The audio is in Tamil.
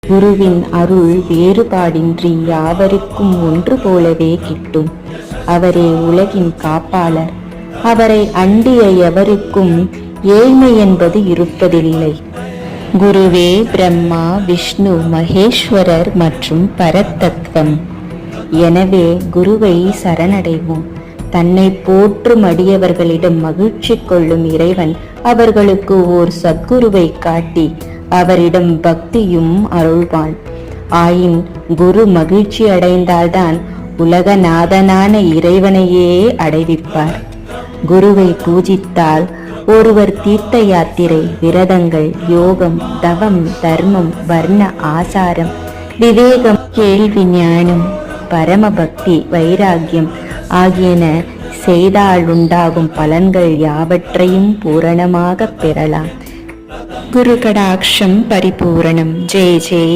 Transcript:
குருவின் அருள் வேறுபாடின்றி யாவருக்கும் ஒன்று போலவே கிட்டும். அவரே உலகின் காப்பாளர். அவரை அண்டிய எவருக்கும் ஏழ்மை என்பது இருப்பதில்லை. குருவே பிரம்மா, விஷ்ணு, மகேஸ்வரர் மற்றும் பரதத்துவம். எனவே குருவை சரணடைவோம். தன்னை போற்றும் அடியவர்களிடம் மகிழ்ச்சி கொள்ளும் இறைவன் அவர்களுக்கு ஓர் சத்குருவை காட்டி அவரிடம் பக்தியும் அருள்வான். ஆயின் குரு மகிழ்ச்சி அடைந்தால்தான் உலகநாதனான இறைவனையே அடைவிப்பார். குருவை பூஜித்தால் ஒருவர் தீர்த்த யாத்திரை, விரதங்கள், யோகம், தவம், தர்மம், வர்ண ஆசாரம், விவேகம், கேள்வி ஞானம், பரமபக்தி, வைராகியம் ஆகியன செய்தால் உண்டாகும் பலன்கள் யாவற்றையும் பூரணமாக பெறலாம். குரு கடாட்சம் பரிபூரணம். ஜெய் ஜெய்.